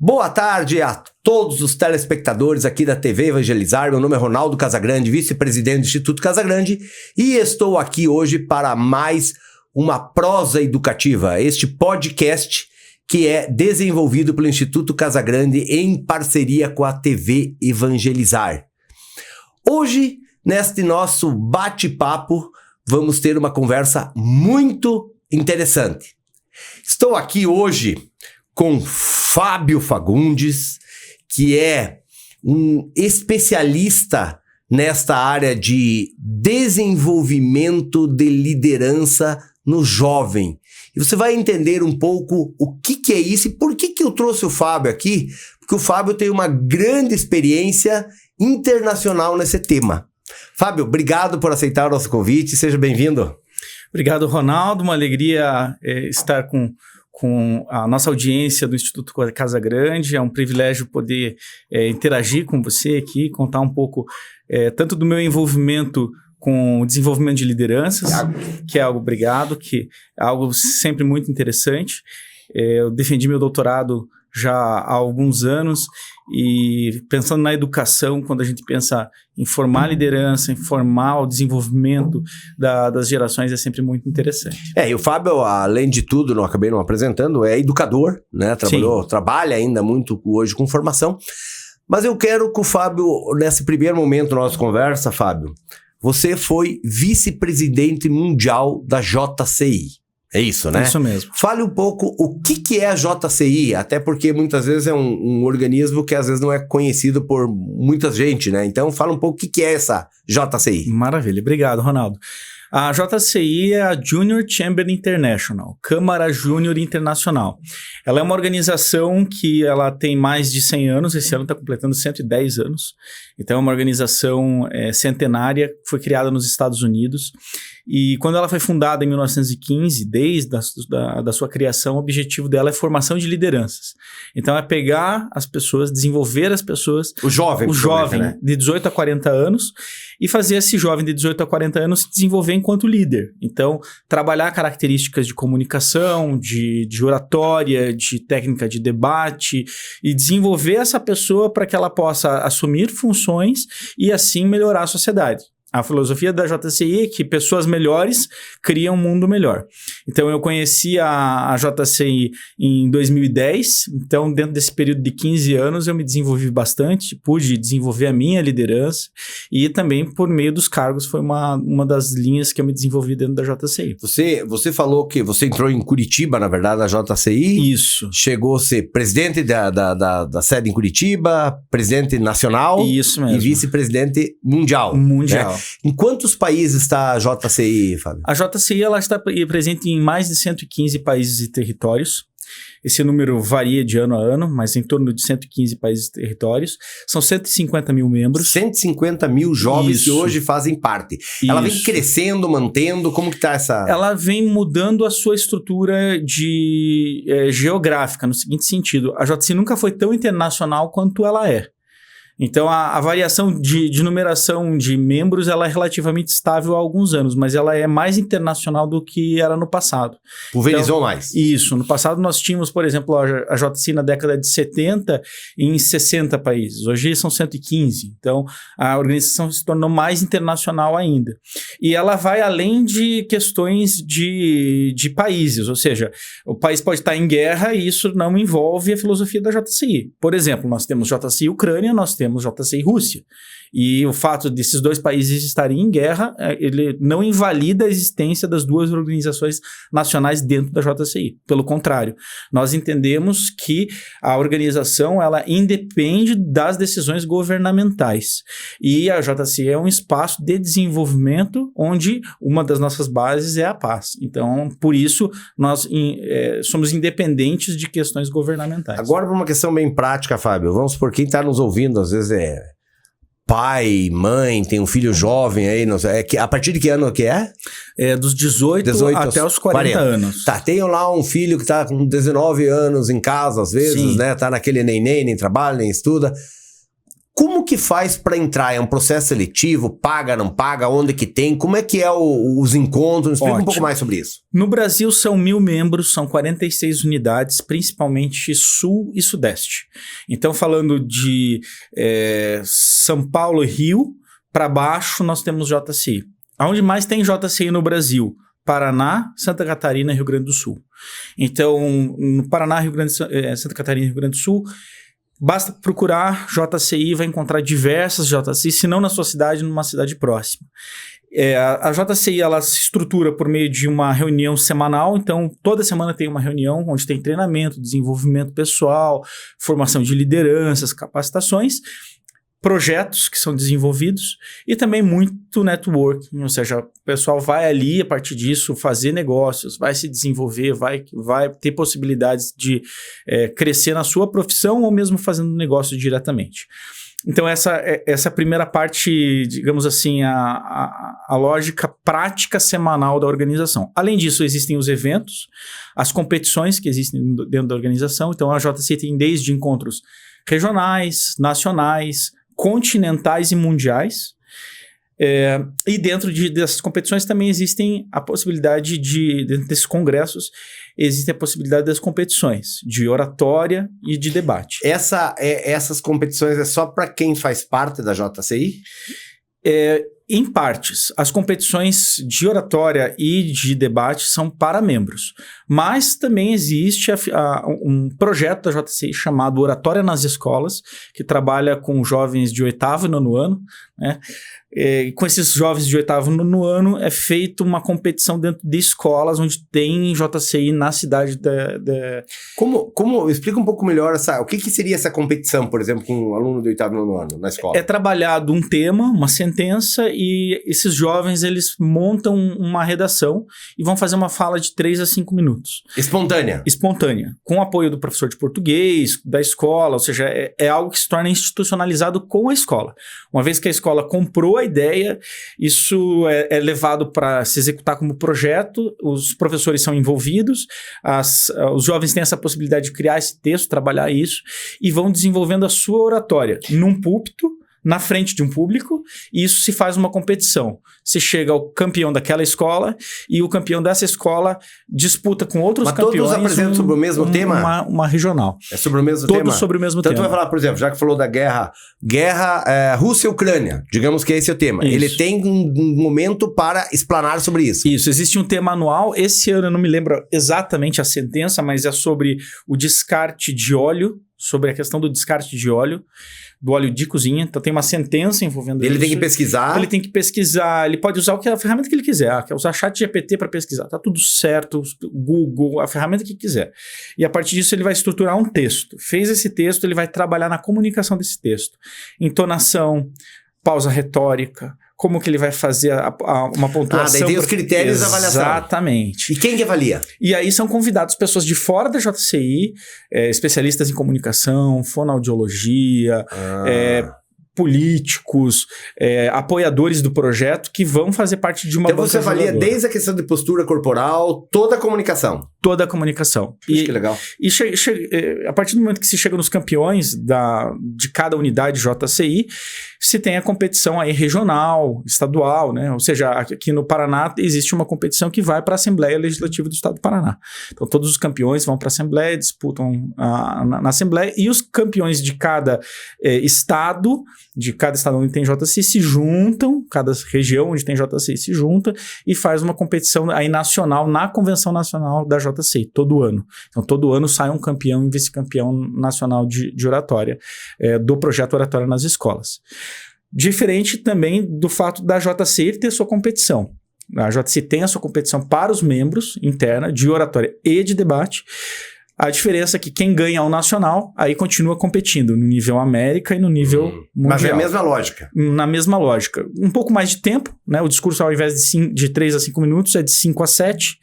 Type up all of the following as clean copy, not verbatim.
Boa tarde a todos os telespectadores aqui da TV Evangelizar. Meu nome é Ronaldo Casagrande, vice-presidente do Instituto Casagrande, e estou aqui hoje para mais uma prosa educativa, este podcast que é desenvolvido pelo Instituto Casagrande em parceria com a TV Evangelizar. Hoje, neste nosso bate-papo, vamos ter uma conversa muito interessante. Estou aqui hoje com Fábio Fagundes, que é um especialista nesta área de desenvolvimento de liderança no jovem. E você vai entender um pouco o que é isso e por que eu trouxe o Fábio aqui, porque o Fábio tem uma grande experiência internacional nesse tema. Fábio, obrigado por aceitar o nosso convite, seja bem-vindo. Obrigado, Ronaldo, uma alegria estar com a nossa audiência do Instituto Casagrande. É um privilégio poder interagir com você aqui, contar um pouco tanto do meu envolvimento com o desenvolvimento de lideranças, que é algo, que é algo sempre muito interessante. Eu defendi meu doutorado já há alguns anos e pensando na educação, quando a gente pensa em formar liderança, em formar o desenvolvimento das gerações, é sempre muito interessante. E o Fábio, além de tudo, acabei não apresentando, é educador, né? Trabalha ainda muito hoje com formação. Mas eu quero que o Fábio, nesse primeiro momento da nossa conversa, Fábio, você foi vice-presidente mundial da JCI. É isso, né? Isso mesmo. Fale um pouco o que é a JCI, até porque muitas vezes é um organismo que às vezes não é conhecido por muita gente, né? Então fala um pouco o que é essa JCI. Maravilha, obrigado, Ronaldo. A JCI é a Junior Chamber International, Câmara Júnior Internacional. Ela é uma organização que ela tem mais de 100 anos, esse ano está completando 110 anos. Então é uma organização centenária, foi criada nos Estados Unidos. E quando ela foi fundada em 1915, desde da sua criação, o objetivo dela é formação de lideranças. Então é pegar as pessoas, desenvolver as pessoas... O jovem, né? De 18 a 40 anos, e fazer esse jovem de 18 a 40 anos se desenvolver enquanto líder. Então, trabalhar características de comunicação, de oratória, de técnica de debate, e desenvolver essa pessoa para que ela possa assumir funções e assim melhorar a sociedade. A filosofia da JCI é que pessoas melhores criam um mundo melhor. Então, eu conheci a JCI em 2010. Então, dentro desse período de 15 anos, eu me desenvolvi bastante, pude desenvolver a minha liderança e também, por meio dos cargos, foi uma das linhas que eu me desenvolvi dentro da JCI. Você falou que você entrou em Curitiba, na verdade, da JCI. Isso. Chegou a ser presidente da sede em Curitiba, presidente nacional. Isso mesmo. E vice-presidente mundial. Mundial. Né? Em quantos países está a JCI, Fábio? A JCI ela está presente em mais de 115 países e territórios. Esse número varia de ano a ano, mas em torno de 115 países e territórios. São 150 mil membros. 150 mil jovens que hoje fazem parte. Ela vem crescendo, mantendo, como que está essa... Ela vem mudando a sua estrutura geográfica, no seguinte sentido. A JCI nunca foi tão internacional quanto ela é. Então, a variação de numeração de membros ela é relativamente estável há alguns anos, mas ela é mais internacional do que era no passado. Pulverizou mais. Isso. No passado, nós tínhamos, por exemplo, a JCI na década de 70 em 60 países. Hoje são 115. Então, a organização se tornou mais internacional ainda. E ela vai além de questões de países, ou seja, o país pode estar em guerra e isso não envolve a filosofia da JCI. Por exemplo, nós temos JCI Ucrânia, nós temos JCI Rússia. E o fato desses dois países estarem em guerra, ele não invalida a existência das duas organizações nacionais dentro da JCI. Pelo contrário, nós entendemos que a organização ela independe das decisões governamentais. E a JCI é um espaço de desenvolvimento onde uma das nossas bases é a paz. Então, por isso, nós somos independentes de questões governamentais. Agora, para uma questão bem prática, Fábio, vamos supor, quem está nos ouvindo, às vezes pai, mãe, tem um filho jovem aí, não sei, a partir de que ano que é? Dos 18 até os 40 anos. Tá, tem lá um filho que tá com 19 anos em casa, às vezes, né? Tá naquele nem trabalha, nem estuda. Como que faz para entrar? É um processo seletivo? Paga, não paga? Onde que tem? Como é que é os encontros? Explica um pouco mais sobre isso. No Brasil são 1.000 membros, são 46 unidades, principalmente Sul e Sudeste. Então, falando de São Paulo e Rio, para baixo nós temos JCI. Aonde mais tem JCI no Brasil? Paraná, Santa Catarina e Rio Grande do Sul. Então, no Paraná, Santa Catarina e Rio Grande do Sul, basta procurar JCI, vai encontrar diversas JCI, se não na sua cidade, numa cidade próxima. A JCI ela se estrutura por meio de uma reunião semanal, então toda semana tem uma reunião onde tem treinamento, desenvolvimento pessoal, formação de lideranças, capacitações, projetos que são desenvolvidos e também muito networking, ou seja, o pessoal vai ali a partir disso fazer negócios, vai se desenvolver, vai ter possibilidades de crescer na sua profissão ou mesmo fazendo negócio diretamente. Então essa primeira parte, digamos assim, a lógica prática semanal da organização. Além disso, existem os eventos, as competições que existem dentro da organização. Então a JCI tem desde encontros regionais, nacionais, continentais e mundiais. E dentro dessas competições também existem a possibilidade dentro desses congressos, existe a possibilidade das competições de oratória e de debate. Essas competições é só para quem faz parte da JCI? Em partes. As competições de oratória e de debate são para membros, mas também existe um projeto da JCI chamado Oratória nas Escolas, que trabalha com jovens de 8º e 9º ano, né? Com esses jovens de 8º e 9º ano é feita uma competição dentro de escolas onde tem JCI na cidade Como explica um pouco melhor o que seria essa competição, por exemplo, com um aluno de 8º e 9º ano na escola? É trabalhado um tema, uma sentença, e esses jovens eles montam uma redação e vão fazer uma fala de 3 a 5 minutos. Espontânea, com o apoio do professor de português, da escola, ou seja, é algo que se torna institucionalizado com a escola. Uma vez que a escola comprou a ideia, isso é levado para se executar como projeto, os professores são envolvidos, os jovens têm essa possibilidade de criar esse texto, trabalhar isso, e vão desenvolvendo a sua oratória num púlpito, na frente de um público, e isso se faz uma competição. Se chega ao campeão daquela escola e o campeão dessa escola disputa com outros campeões. Mas todos apresentam sobre o mesmo tema? Uma regional. É sobre o mesmo tema? Todos sobre o mesmo tema. Então tu vai falar, por exemplo, já que falou da guerra Rússia e Ucrânia, digamos que esse é o tema. Isso. Ele tem um momento para explanar sobre isso. Isso, existe um tema anual. Esse ano eu não me lembro exatamente a sentença, mas é sobre o descarte de óleo, sobre a questão do descarte de óleo, do óleo de cozinha. Então tem uma sentença envolvendo isso. Ele tem que pesquisar? Ele tem que pesquisar, ele pode usar a ferramenta que ele quiser, quer usar ChatGPT para pesquisar, tá tudo certo, Google, a ferramenta que quiser. E a partir disso ele vai estruturar um texto. Fez esse texto, ele vai trabalhar na comunicação desse texto. Entonação, pausa retórica, como que ele vai fazer uma pontuação. Daí tem os critérios de avaliação. Exatamente. E quem que avalia? E aí são convidados pessoas de fora da JCI, especialistas em comunicação, fonoaudiologia, políticos, apoiadores do projeto que vão fazer parte de uma banca. Então você avalia desde a questão de postura corporal, toda a comunicação. Toda a comunicação. Que legal. E a partir do momento que se chega nos campeões de cada unidade JCI, se tem a competição aí regional, estadual, né? Ou seja, aqui no Paraná existe uma competição que vai para a Assembleia Legislativa do Estado do Paraná. Então todos os campeões vão para a Assembleia, disputam na Assembleia, e os campeões de cada estado onde tem JCI se juntam, cada região onde tem JCI se junta e faz uma competição aí nacional, na Convenção Nacional da JCI, todo ano. Então todo ano sai um campeão e vice-campeão nacional de oratória, do projeto Oratória nas Escolas. Diferente também do fato da JCI ter sua competição. A JCI tem a sua competição para os membros interna de oratória e de debate. A diferença é que quem ganha o nacional, aí continua competindo no nível América e no nível mundial. Mas é a mesma lógica. Na mesma lógica. Um pouco mais de tempo, né? O discurso, ao invés de 3 a 5 minutos, é de 5 a 7.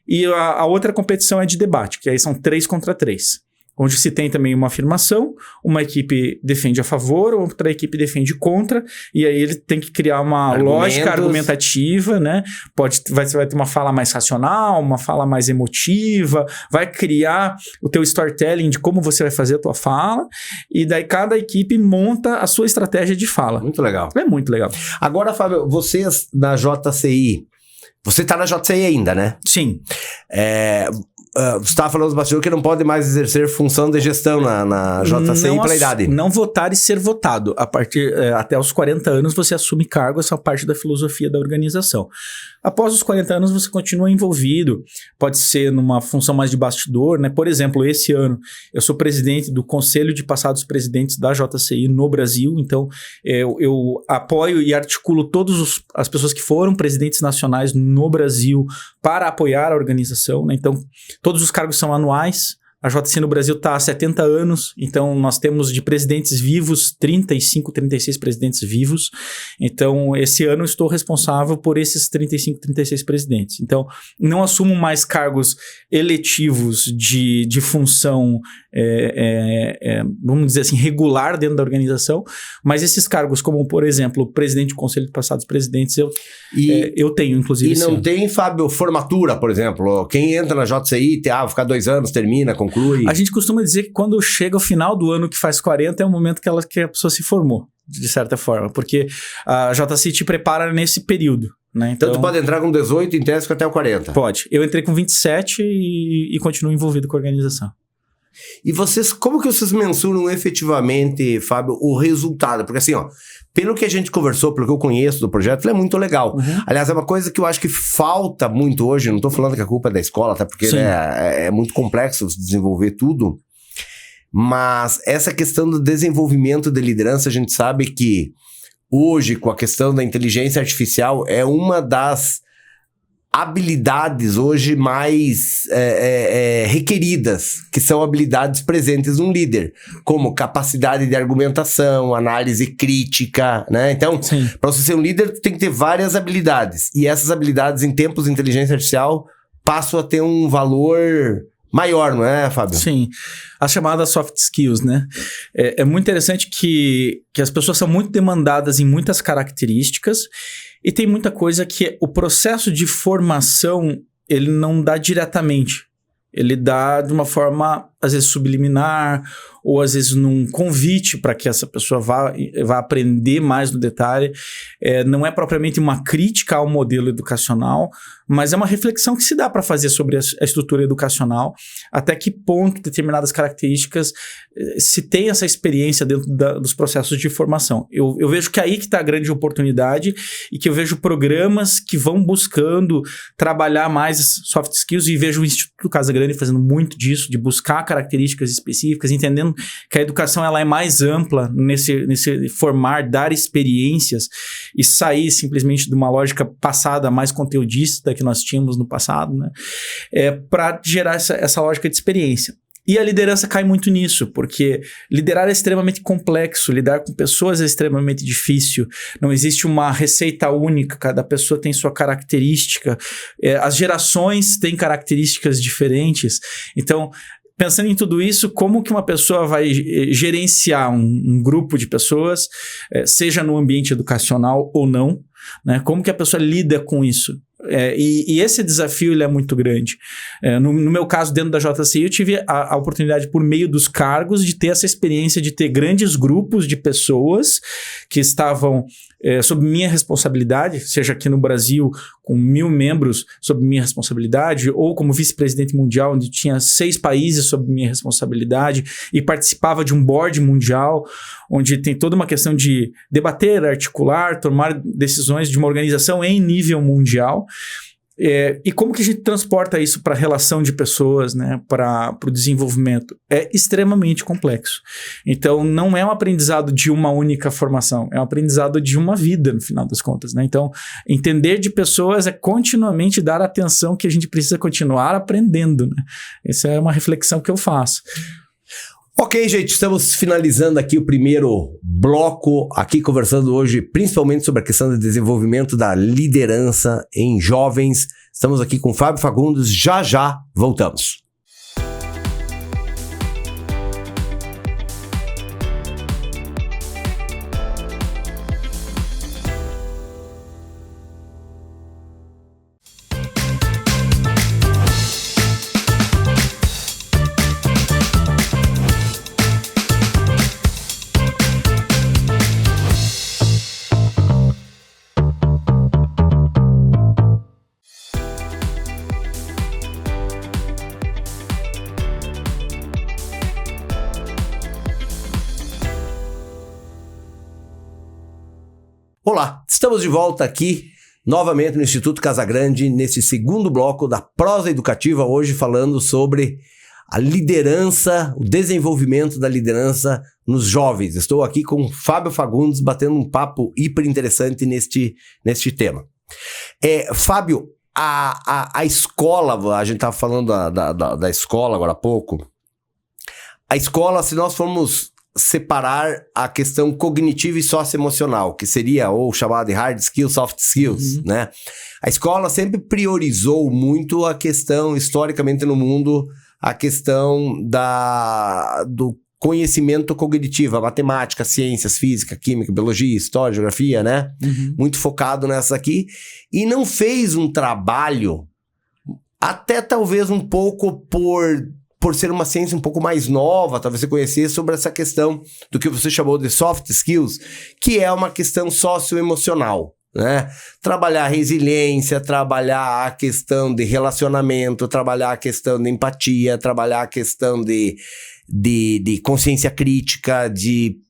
E a outra competição é de debate, que aí são 3 contra 3. onde se tem também uma afirmação, uma equipe defende a favor, outra equipe defende contra, e aí ele tem que criar uma lógica argumentativa, né? Você vai ter uma fala mais racional, uma fala mais emotiva, vai criar o teu storytelling de como você vai fazer a tua fala, e daí cada equipe monta a sua estratégia de fala. Muito legal. É muito legal. Agora, Fábio, vocês na JCI, você tá na JCI ainda, né? Sim. Você estava falando dos bastidores que não pode mais exercer função de gestão na JCI pela idade. Não votar e ser votado. Até os 40 anos você assume cargo, essa parte da filosofia da organização. Após os 40 anos você continua envolvido, pode ser numa função mais de bastidor, né? Por exemplo, esse ano eu sou presidente do Conselho de Passados Presidentes da JCI no Brasil, então eu apoio e articulo todas as pessoas que foram presidentes nacionais no Brasil para apoiar a organização, né? Então, todos os cargos são anuais. A JCI no Brasil está há 70 anos, então nós temos de presidentes vivos 35, 36 presidentes vivos. Então, esse ano estou responsável por esses 35, 36 presidentes. Então, não assumo mais cargos eletivos de função, vamos dizer assim, regular dentro da organização, mas esses cargos, como por exemplo, presidente do Conselho de Passados Presidentes, eu tenho, inclusive. E não tem, Fábio, formatura, por exemplo. Quem entra na JCI, vai ficar 2 anos, termina, conclui. A gente costuma dizer que quando chega o final do ano que faz 40 é o momento que a pessoa se formou, de certa forma, porque a JCI te prepara nesse período, né? Então tu pode entrar com 18 em tese até o 40. Pode. Eu entrei com 27 e continuo envolvido com a organização. E como que vocês mensuram efetivamente, Fábio, o resultado? Porque assim, pelo que a gente conversou, pelo que eu conheço do projeto, ele é muito legal. Uhum. Aliás, é uma coisa que eu acho que falta muito hoje, não estou falando que a culpa é da escola, até porque é muito complexo desenvolver tudo, mas essa questão do desenvolvimento de liderança, a gente sabe que hoje, com a questão da inteligência artificial, é uma das habilidades hoje mais requeridas, que são habilidades presentes num líder, como capacidade de argumentação, análise crítica, né? Então, para você ser um líder, tu tem que ter várias habilidades. E essas habilidades, em tempos de inteligência artificial, passam a ter um valor maior, não é, Fábio? Sim. As chamadas soft skills, né? É muito interessante que as pessoas são muito demandadas em muitas características. E tem muita coisa que o processo de formação, ele não dá diretamente. Ele dá de uma forma, às vezes, subliminar, ou às vezes num convite para que essa pessoa vá aprender mais no detalhe. Não é propriamente uma crítica ao modelo educacional, mas é uma reflexão que se dá para fazer sobre a estrutura educacional, até que ponto determinadas características se tem essa experiência dentro dos processos de formação. Eu vejo que aí que está a grande oportunidade e que eu vejo programas que vão buscando trabalhar mais soft skills, e vejo o Instituto Casa Grande fazendo muito disso, de buscar características específicas, entendendo que a educação ela é mais ampla nesse formar, dar experiências e sair simplesmente de uma lógica passada mais conteudista que nós tínhamos no passado, né? Para gerar essa lógica de experiência. E a liderança cai muito nisso, porque liderar é extremamente complexo, lidar com pessoas é extremamente difícil, não existe uma receita única, cada pessoa tem sua característica, as gerações têm características diferentes. Então, pensando em tudo isso, como que uma pessoa vai gerenciar um grupo de pessoas, seja no ambiente educacional ou não, né? Como que a pessoa lida com isso? E esse desafio ele é muito grande. No meu caso, dentro da JCI, eu tive a oportunidade, por meio dos cargos, de ter essa experiência de ter grandes grupos de pessoas que estavam sob minha responsabilidade, seja aqui no Brasil, com 1.000 membros sob minha responsabilidade, ou como vice-presidente mundial, onde tinha 6 países sob minha responsabilidade e participava de um board mundial, onde tem toda uma questão de debater, articular, tomar decisões de uma organização em nível mundial. E como que a gente transporta isso para a relação de pessoas, né, para o desenvolvimento? É extremamente complexo. Então, não é um aprendizado de uma única formação, é um aprendizado de uma vida, no final das contas, né? Então, entender de pessoas é continuamente dar atenção que a gente precisa continuar aprendendo, né? Essa é uma reflexão que eu faço. Ok, gente, estamos finalizando aqui o primeiro bloco, aqui conversando hoje principalmente sobre a questão do desenvolvimento da liderança em jovens. Estamos aqui com Fábio Fagundes, já voltamos. Olá, estamos de volta aqui novamente no Instituto Casagrande, nesse segundo bloco da prosa educativa, hoje falando sobre a liderança, o desenvolvimento da liderança nos jovens. Estou aqui com o Fábio Fagundes, batendo um papo hiper interessante neste tema. Fábio, a escola, a gente estava falando da escola agora há pouco. A escola, se nós formos separar a questão cognitiva e socioemocional, que seria ou chamada de hard skills, soft skills, né? A escola sempre priorizou muito a questão, historicamente no mundo, a questão do conhecimento cognitivo, a matemática, ciências, física, química, biologia, história, geografia, né? Muito focado nessa aqui. E não fez um trabalho, até talvez um pouco por ser uma ciência um pouco mais nova, talvez você conhecesse sobre essa questão do que você chamou de soft skills, que é uma questão socioemocional, né? Trabalhar a resiliência, trabalhar a questão de relacionamento, trabalhar a questão de empatia, trabalhar a questão de consciência crítica,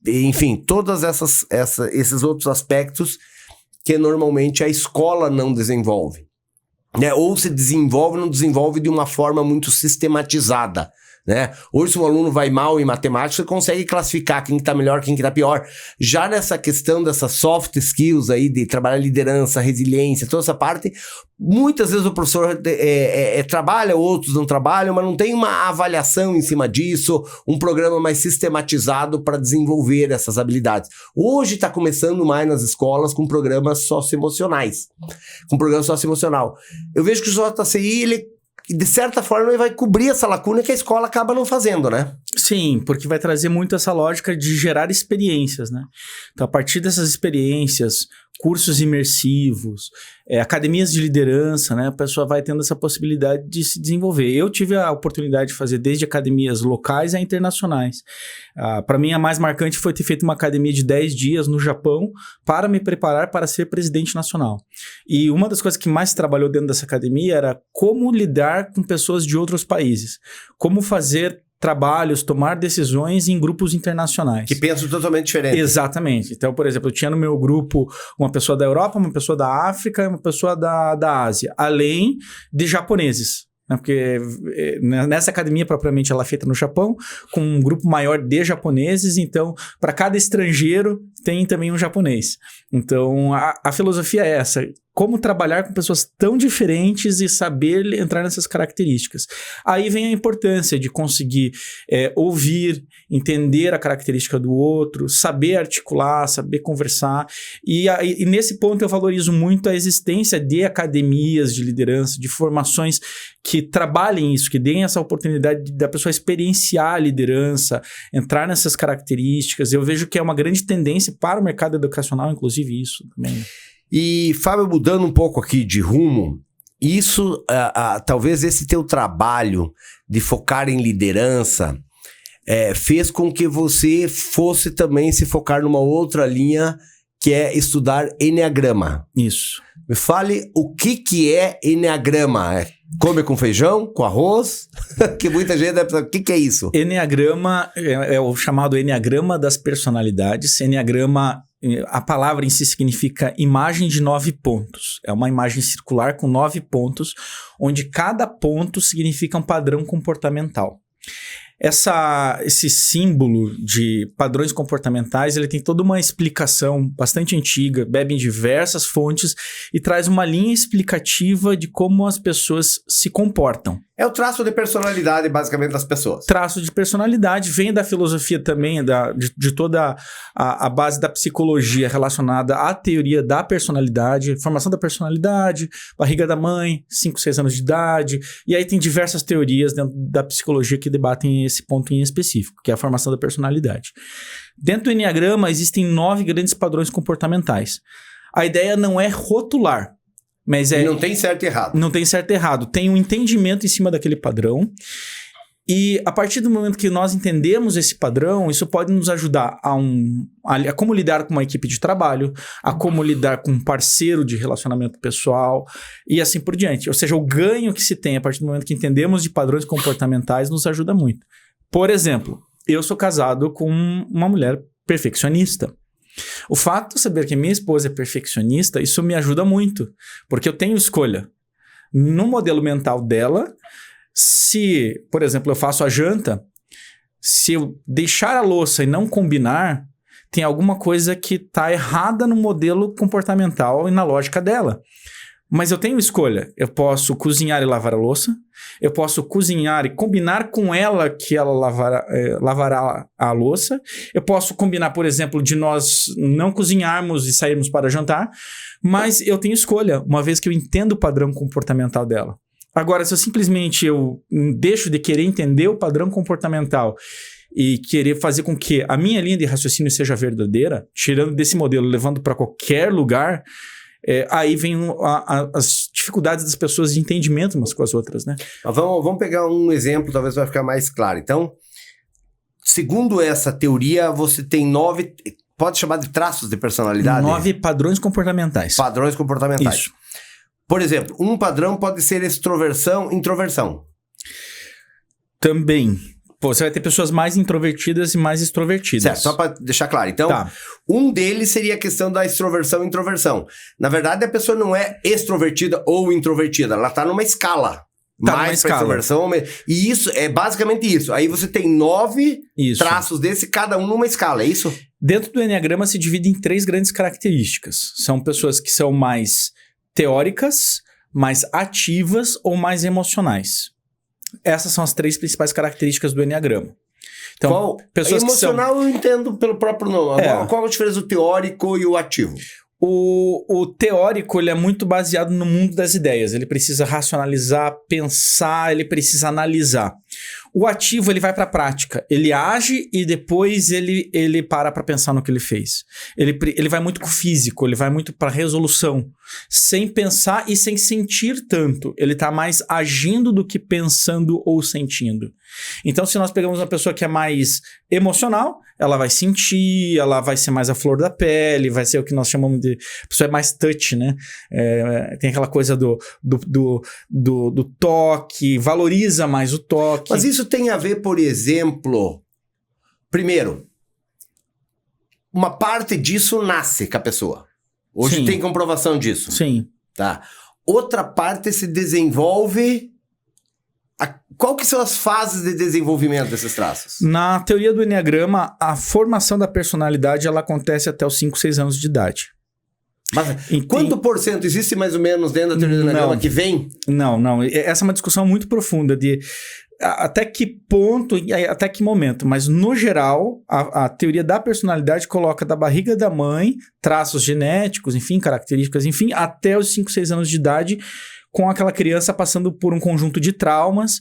enfim, todos esses outros aspectos que normalmente a escola não desenvolve. Ou se desenvolve, não desenvolve de uma forma muito sistematizada, né? Hoje, se um aluno vai mal em matemática, você consegue classificar quem que tá melhor, quem que tá pior. Já nessa questão dessas soft skills aí, de trabalhar liderança, resiliência, toda essa parte, muitas vezes o professor trabalha, outros não trabalham, mas não tem uma avaliação em cima disso, um programa mais sistematizado para desenvolver essas habilidades. Hoje está começando mais nas escolas com programas socioemocionais, com programa socioemocional. Eu vejo que o JCI, ele, de certa forma, ele vai cobrir essa lacuna que a escola acaba não fazendo, né? Sim, porque vai trazer muito essa lógica de gerar experiências, né? Então, a partir dessas experiências, cursos imersivos, academias de liderança, né? A pessoa vai tendo essa possibilidade de se desenvolver. Eu tive a oportunidade de fazer desde academias locais a internacionais. Para mim, a mais marcante foi ter feito uma academia de 10 dias no Japão para me preparar para ser presidente nacional. E uma das coisas que mais trabalhou dentro dessa academia era como lidar com pessoas de outros países. Como fazer trabalhos, tomar decisões em grupos internacionais. Que pensam totalmente diferente. Exatamente. Então, por exemplo, eu tinha no meu grupo uma pessoa da Europa, uma pessoa da África e uma pessoa da Ásia, além de japoneses. Porque nessa academia, propriamente, ela é feita no Japão, com um grupo maior de japoneses, então, para cada estrangeiro, tem também um japonês. Então, a filosofia é essa: como trabalhar com pessoas tão diferentes e saber entrar nessas características. Aí vem a importância de conseguir ouvir, entender a característica do outro, saber articular, saber conversar. E nesse ponto eu valorizo muito a existência de academias de liderança, de formações que trabalhem isso, que deem essa oportunidade da pessoa experienciar a liderança, entrar nessas características. Eu vejo que é uma grande tendência para o mercado educacional, inclusive isso também. E, Fábio, mudando um pouco aqui de rumo, isso, talvez esse teu trabalho de focar em liderança fez com que você fosse também se focar numa outra linha, que é estudar Eneagrama. Isso. Me fale o que é Eneagrama. Come com feijão, com arroz? Que muita gente deve pensar, o que é isso? Eneagrama é o chamado Eneagrama das personalidades. Eneagrama, a palavra em si significa imagem de 9 pontos. É uma imagem circular com 9 pontos, onde cada ponto significa um padrão comportamental. Esse símbolo de padrões comportamentais, ele tem toda uma explicação bastante antiga, bebe em diversas fontes e traz uma linha explicativa de como as pessoas se comportam. É o traço de personalidade, basicamente, das pessoas. Traço de personalidade vem da filosofia também, de toda a base da psicologia relacionada à teoria da personalidade, formação da personalidade, barriga da mãe, 5, 6 anos de idade. E aí tem diversas teorias dentro da psicologia que debatem esse ponto em específico, que é a formação da personalidade. Dentro do Eneagrama existem 9 grandes padrões comportamentais. A ideia não é rotular, mas e não tem certo e errado. Não tem certo e errado. Tem um entendimento em cima daquele padrão. E a partir do momento que nós entendemos esse padrão, isso pode nos ajudar a como lidar com uma equipe de trabalho, a como lidar com um parceiro de relacionamento pessoal e assim por diante. Ou seja, o ganho que se tem a partir do momento que entendemos de padrões comportamentais nos ajuda muito. Por exemplo, eu sou casado com uma mulher perfeccionista. O fato de saber que minha esposa é perfeccionista, isso me ajuda muito, porque eu tenho escolha. No modelo mental dela, se, por exemplo, eu faço a janta, se eu deixar a louça e não combinar, tem alguma coisa que está errada no modelo comportamental e na lógica dela. Mas eu tenho escolha. Eu posso cozinhar e lavar a louça. Eu posso cozinhar e combinar com ela que ela lavará a louça. Eu posso combinar, por exemplo, de nós não cozinharmos e sairmos para jantar. Mas eu tenho escolha, uma vez que eu entendo o padrão comportamental dela. Agora, se eu simplesmente deixo de querer entender o padrão comportamental e querer fazer com que a minha linha de raciocínio seja verdadeira, tirando desse modelo, levando para qualquer lugar, aí vem as dificuldades das pessoas de entendimento umas com as outras, né? Vamos pegar um exemplo, talvez vai ficar mais claro. Então, segundo essa teoria, você tem 9, pode chamar de traços de personalidade? 9 padrões comportamentais. Padrões comportamentais. Isso. Por exemplo, um padrão pode ser extroversão, introversão. Também. Pô, você vai ter pessoas mais introvertidas e mais extrovertidas. Certo, só para deixar claro. Então, um deles seria a questão da extroversão e introversão. Na verdade, a pessoa não é extrovertida ou introvertida. Ela está numa escala. Mais para extroversão. E isso é basicamente isso. Aí você tem 9 traços desse, cada um numa escala, é isso? Dentro do Enneagrama se divide em 3 grandes características. São pessoas que são mais teóricas, mais ativas ou mais emocionais. Essas são as 3 principais características do Enneagrama. Então, pessoas emocional que são... eu entendo pelo próprio nome. Qual a diferença do teórico e o ativo? O teórico ele é muito baseado no mundo das ideias. Ele precisa racionalizar, pensar, ele precisa analisar. O ativo ele vai para a prática. Ele age e depois ele para pensar no que ele fez. Ele vai muito com o físico, ele vai muito para resolução. Sem pensar e sem sentir tanto. Ele está mais agindo do que pensando ou sentindo. Então, se nós pegamos uma pessoa que é mais emocional, ela vai sentir, ela vai ser mais a flor da pele, vai ser o que nós chamamos de... A pessoa é mais touch, né? Tem aquela coisa do toque, valoriza mais o toque. Mas isso tem a ver, por exemplo... Primeiro, uma parte disso nasce com a pessoa. Hoje tem comprovação disso. Sim. Tá. Outra parte se desenvolve... Qual que são as fases de desenvolvimento desses traços? Na teoria do Enneagrama, a formação da personalidade ela acontece até os 5, 6 anos de idade. Mas quanto por cento existe mais ou menos dentro da teoria do Enneagrama que vem? Não. Essa é uma discussão muito profunda de até que ponto e até que momento. Mas, no geral, a teoria da personalidade coloca da barriga da mãe traços genéticos, enfim, características, enfim, até os 5, 6 anos de idade, com aquela criança passando por um conjunto de traumas,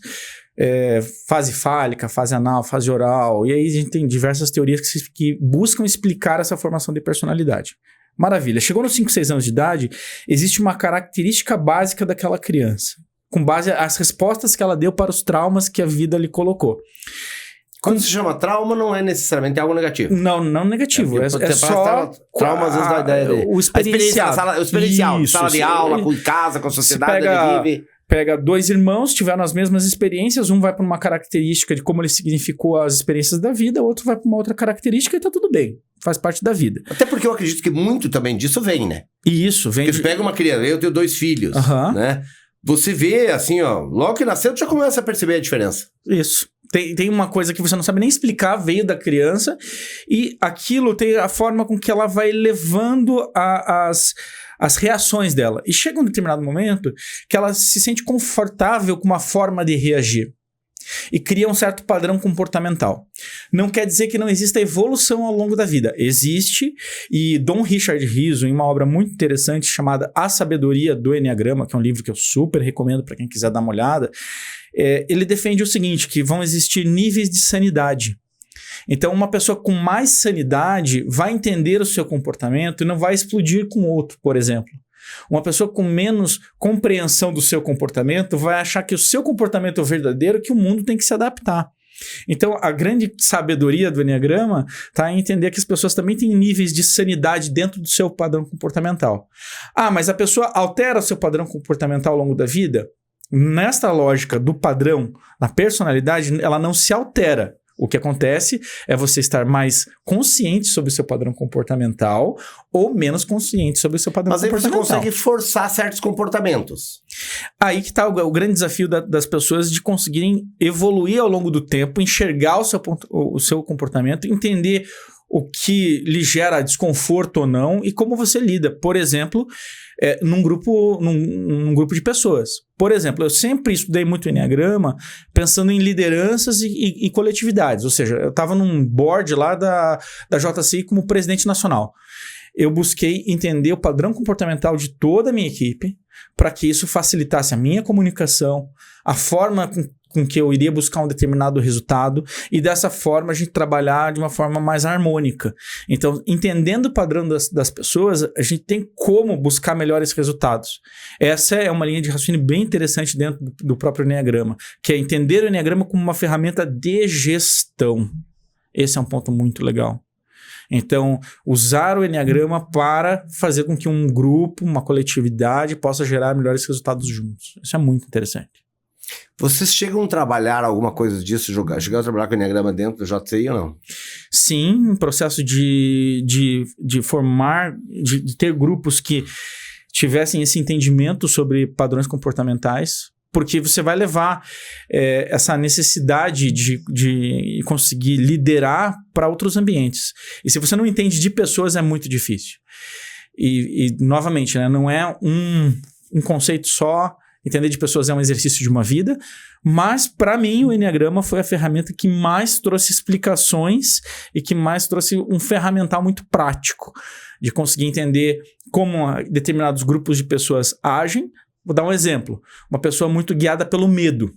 fase fálica, fase anal, fase oral, e aí a gente tem diversas teorias que buscam explicar essa formação de personalidade. Maravilha. Chegou nos 5, 6 anos de idade, existe uma característica básica daquela criança, com base nas respostas que ela deu para os traumas que a vida lhe colocou. Quando se chama trauma, não é necessariamente algo negativo. Não negativo. É só... Trauma, às vezes, dá ideia de... O experiencial. Isso, sala de aula, com casa, com a sociedade, ele vive... Pega 2 irmãos, tiveram as mesmas experiências, um vai para uma característica de como ele significou as experiências da vida, o outro vai para uma outra característica e tá tudo bem. Faz parte da vida. Até porque eu acredito que muito também disso vem, né? E isso, vem... Porque você pega uma criança, eu tenho 2 filhos, né? Você vê, assim, ó, logo que nasceu, tu já começa a perceber a diferença. Isso. Tem uma coisa que você não sabe nem explicar, veio da criança, e aquilo tem a forma com que ela vai levando as reações dela. E chega um determinado momento que ela se sente confortável com uma forma de reagir. E cria um certo padrão comportamental. Não quer dizer que não exista evolução ao longo da vida. Existe, e Dom Richard Riso, em uma obra muito interessante chamada A Sabedoria do Enneagrama, que é um livro que eu super recomendo para quem quiser dar uma olhada, ele defende o seguinte, que vão existir níveis de sanidade. Então, uma pessoa com mais sanidade vai entender o seu comportamento e não vai explodir com outro, por exemplo. Uma pessoa com menos compreensão do seu comportamento vai achar que o seu comportamento é o verdadeiro, que o mundo tem que se adaptar. Então, a grande sabedoria do Enneagrama está em entender que as pessoas também têm níveis de sanidade dentro do seu padrão comportamental. Mas a pessoa altera o seu padrão comportamental ao longo da vida? Nesta lógica do padrão, na personalidade, ela não se altera. O que acontece é você estar mais consciente sobre o seu padrão comportamental ou menos consciente sobre o seu padrão comportamental. Mas aí você consegue forçar certos comportamentos. Aí que está o grande desafio das pessoas de conseguirem evoluir ao longo do tempo, enxergar o seu comportamento, entender o que lhe gera desconforto ou não e como você lida. Por exemplo, num grupo de pessoas. Por exemplo, eu sempre estudei muito Enneagrama pensando em lideranças e coletividades. Ou seja, eu estava num board lá da JCI como presidente nacional. Eu busquei entender o padrão comportamental de toda a minha equipe para que isso facilitasse a minha comunicação, a forma com que eu iria buscar um determinado resultado e dessa forma a gente trabalhar de uma forma mais harmônica. Então, entendendo o padrão das pessoas, a gente tem como buscar melhores resultados. Essa é uma linha de raciocínio bem interessante dentro do próprio Enneagrama, que é entender o Enneagrama como uma ferramenta de gestão. Esse é um ponto muito legal. Então, usar o Enneagrama para fazer com que um grupo, uma coletividade possa gerar melhores resultados juntos. Isso é muito interessante. Vocês chegam a trabalhar alguma coisa disso? Chegaram a trabalhar com o Enneagrama dentro do JCI ou não? Sim, um processo de formar, de ter grupos que tivessem esse entendimento sobre padrões comportamentais, porque você vai levar essa necessidade de conseguir liderar para outros ambientes. E se você não entende de pessoas, é muito difícil. E novamente, né, não é um conceito só. Entender de pessoas é um exercício de uma vida, mas para mim o Enneagrama foi a ferramenta que mais trouxe explicações e que mais trouxe um ferramental muito prático de conseguir entender como determinados grupos de pessoas agem. Vou dar um exemplo. Uma pessoa muito guiada pelo medo.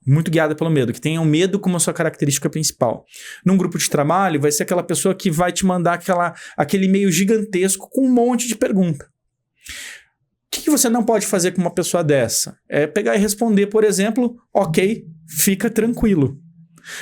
Muito guiada pelo medo, que tenha o medo como a sua característica principal. Num grupo de trabalho, vai ser aquela pessoa que vai te mandar aquele e-mail gigantesco com um monte de pergunta. O que você não pode fazer com uma pessoa dessa? É pegar e responder, por exemplo, ok, fica tranquilo.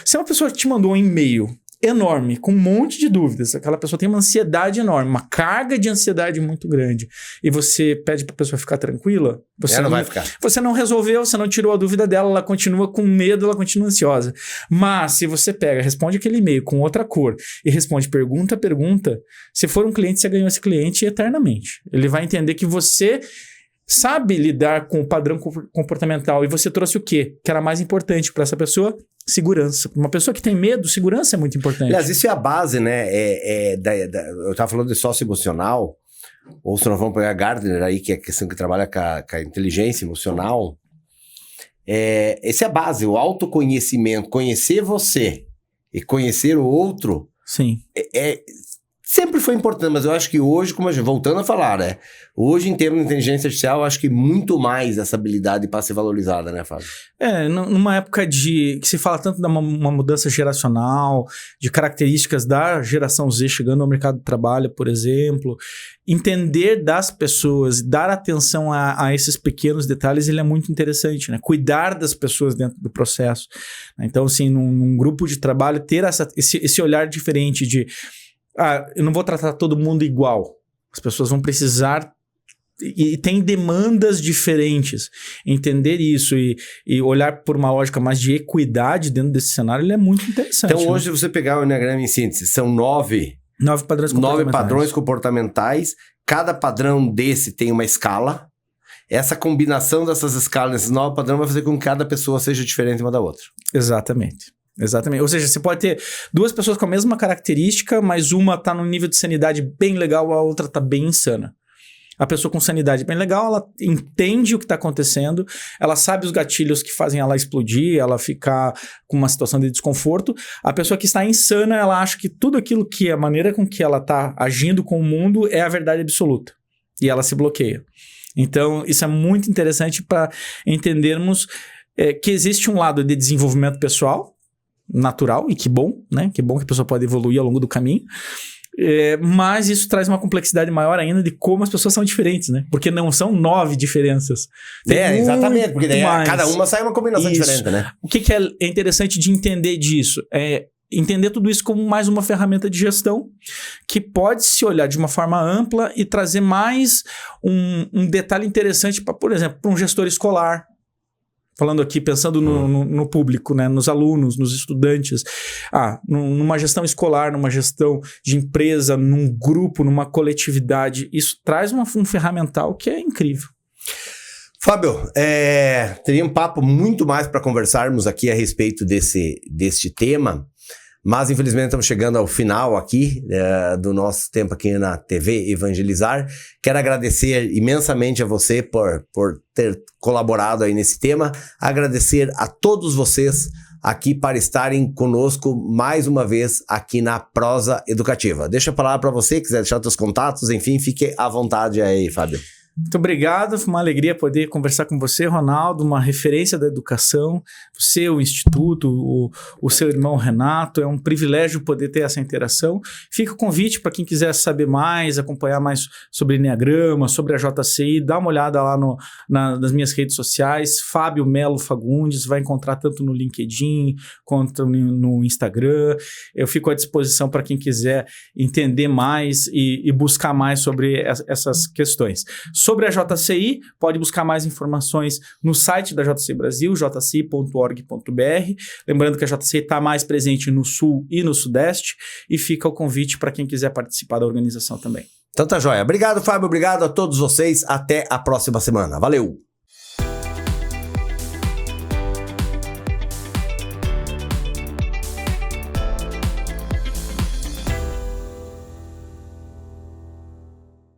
Se é uma pessoa que te mandou um e-mail enorme, com um monte de dúvidas, aquela pessoa tem uma ansiedade enorme, uma carga de ansiedade muito grande, e você pede para a pessoa ficar tranquila, ela não vai ficar. Você não resolveu, você não tirou a dúvida dela, ela continua com medo, ela continua ansiosa. Mas se você pega, responde aquele e-mail com outra cor e responde pergunta a pergunta, se for um cliente, você ganhou esse cliente eternamente. Ele vai entender que você sabe lidar com o padrão comportamental e você trouxe o quê? Que era mais importante para essa pessoa? Segurança. Uma pessoa que tem medo, segurança é muito importante. Aliás, isso é a base, né? Eu estava falando de sócio emocional, ou se nós vamos pegar Gardner aí, que é a questão que trabalha com a inteligência emocional. Essa é a base, o autoconhecimento. Conhecer você e conhecer o outro. Sim. Sempre foi importante, mas eu acho que hoje, voltando a falar, né? Hoje, em termos de inteligência artificial, eu acho que muito mais essa habilidade para ser valorizada, né, Fábio? Numa época que se fala tanto de uma mudança geracional, de características da geração Z chegando ao mercado de trabalho, por exemplo, entender das pessoas, dar atenção a esses pequenos detalhes, ele é muito interessante, né? Cuidar das pessoas dentro do processo. Então, assim, num grupo de trabalho, ter esse olhar diferente de... eu não vou tratar todo mundo igual. As pessoas vão precisar e tem demandas diferentes. Entender isso e olhar por uma lógica mais de equidade dentro desse cenário, ele é muito interessante. Então, hoje, você pegar o Enneagrama em síntese, são 9 padrões comportamentais. 9 padrões comportamentais. Cada padrão desse tem uma escala. Essa combinação dessas escalas, nesses 9 padrões, vai fazer com que cada pessoa seja diferente uma da outra. Exatamente. Ou seja, você pode ter 2 pessoas com a mesma característica, mas uma tá num nível de sanidade bem legal, a outra tá bem insana. A pessoa com sanidade bem legal, ela entende o que está acontecendo, ela sabe os gatilhos que fazem ela explodir, ela ficar com uma situação de desconforto. A pessoa que está insana, ela acha que tudo aquilo que a maneira com que ela está agindo com o mundo é a verdade absoluta. E ela se bloqueia. Então, isso é muito interessante para entendermos que existe um lado de desenvolvimento pessoal, natural, e que bom, né? Que bom que a pessoa pode evoluir ao longo do caminho. Mas isso traz uma complexidade maior ainda de como as pessoas são diferentes, né? Porque não são 9 diferenças. Exatamente, porque daí cada uma sai uma combinação diferente, né? O que é interessante de entender disso? Entender tudo isso como mais uma ferramenta de gestão que pode se olhar de uma forma ampla e trazer mais um detalhe interessante para, por exemplo, para um gestor escolar. falando aqui, pensando no público, né? Nos alunos, nos estudantes, numa gestão escolar, numa gestão de empresa, num grupo, numa coletividade, isso traz um ferramental que é incrível. Fábio, teria um papo muito mais para conversarmos aqui a respeito deste tema, mas infelizmente estamos chegando ao final aqui do nosso tempo aqui na TV Evangelizar. Quero agradecer imensamente a você por ter colaborado aí nesse tema, agradecer a todos vocês aqui para estarem conosco mais uma vez aqui na Prosa Educativa. Deixa a palavra para você, quiser deixar seus contatos, enfim, fique à vontade aí, Fábio. Muito obrigado, foi uma alegria poder conversar com você, Ronaldo, uma referência da educação, você, o Instituto, o seu irmão Renato, é um privilégio poder ter essa interação. Fica o convite para quem quiser saber mais, acompanhar mais sobre Enneagrama, sobre a JCI, dá uma olhada lá nas minhas redes sociais, Fábio Melo Fagundes, vai encontrar tanto no LinkedIn quanto no Instagram. Eu fico à disposição para quem quiser entender mais e buscar mais sobre essas questões. Sobre a JCI, pode buscar mais informações no site da JCI Brasil, jci.org.br. Lembrando que a JCI está mais presente no Sul e no Sudeste, e fica o convite para quem quiser participar da organização também. Então tá joia. Obrigado, Fábio. Obrigado a todos vocês. Até a próxima semana. Valeu!